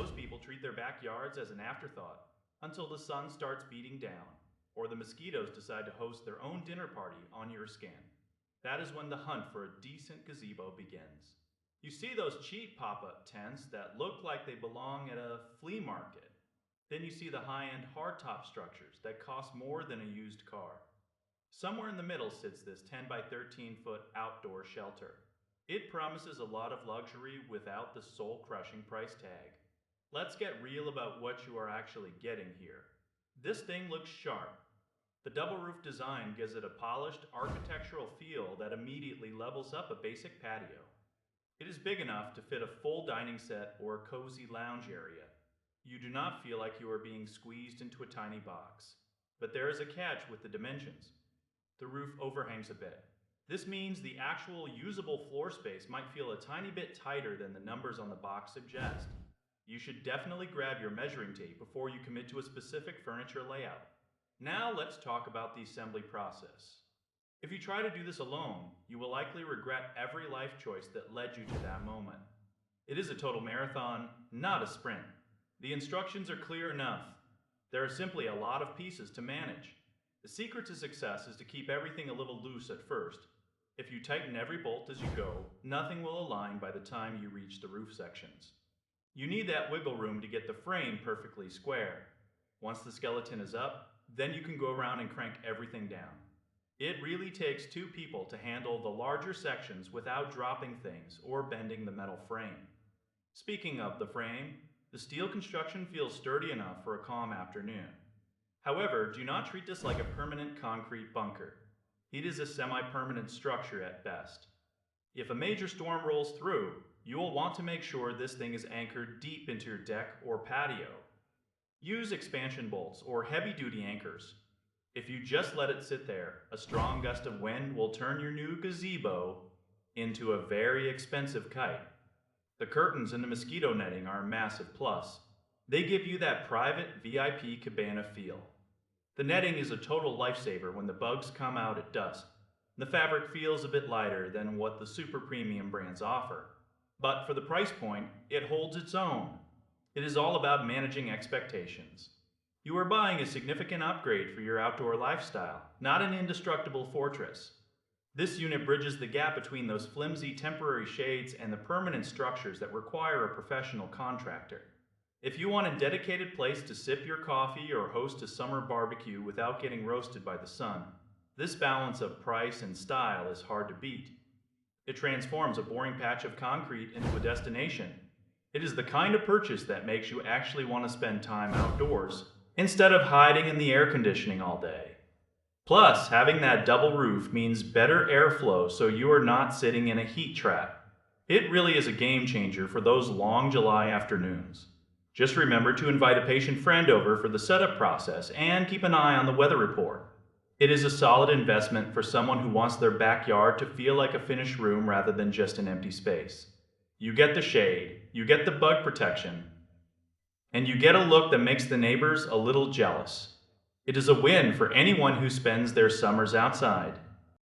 Most people treat their backyards as an afterthought until the sun starts beating down or the mosquitoes decide to host their own dinner party on your skin. That is when the hunt for a decent gazebo begins. You see those cheap pop-up tents that look like they belong at a flea market. Then you see the high-end hardtop structures that cost more than a used car. Somewhere in the middle sits this 10 by 13 foot outdoor shelter. It promises a lot of luxury without the soul-crushing price tag. Let's get real about what you are actually getting here. This thing looks sharp. The double roof design gives it a polished architectural feel that immediately levels up a basic patio. It is big enough to fit a full dining set or a cozy lounge area. You do not feel like you are being squeezed into a tiny box. But there is a catch with the dimensions. The roof overhangs a bit. This means the actual usable floor space might feel a tiny bit tighter than the numbers on the box suggest. You should definitely grab your measuring tape before you commit to a specific furniture layout. Now let's talk about the assembly process. If you try to do this alone, you will likely regret every life choice that led you to that moment. It is a total marathon, not a sprint. The instructions are clear enough. There are simply a lot of pieces to manage. The secret to success is to keep everything a little loose at first. If you tighten every bolt as you go, nothing will align by the time you reach the roof sections. You need that wiggle room to get the frame perfectly square. Once the skeleton is up, then you can go around and crank everything down. It really takes two people to handle the larger sections without dropping things or bending the metal frame. Speaking of the frame, the steel construction feels sturdy enough for a calm afternoon. However, do not treat this like a permanent concrete bunker. It is a semi-permanent structure at best. If a major storm rolls through, you will want to make sure this thing is anchored deep into your deck or patio. Use expansion bolts or heavy-duty anchors. If you just let it sit there, a strong gust of wind will turn your new gazebo into a very expensive kite. The curtains and the mosquito netting are a massive plus. They give you that private VIP cabana feel. The netting is a total lifesaver when the bugs come out at dusk. The fabric feels a bit lighter than what the super premium brands offer. But for the price point, it holds its own. It is all about managing expectations. You are buying a significant upgrade for your outdoor lifestyle, not an indestructible fortress. This unit bridges the gap between those flimsy temporary shades and the permanent structures that require a professional contractor. If you want a dedicated place to sip your coffee or host a summer barbecue without getting roasted by the sun, this balance of price and style is hard to beat. It transforms a boring patch of concrete into a destination. It is the kind of purchase that makes you actually want to spend time outdoors instead of hiding in the air conditioning all day. Plus, having that double roof means better airflow so you are not sitting in a heat trap. It really is a game changer for those long July afternoons. Just remember to invite a patient friend over for the setup process and keep an eye on the weather report. It is a solid investment for someone who wants their backyard to feel like a finished room rather than just an empty space. You get the shade, you get the bug protection, and you get a look that makes the neighbors a little jealous. It is a win for anyone who spends their summers outside.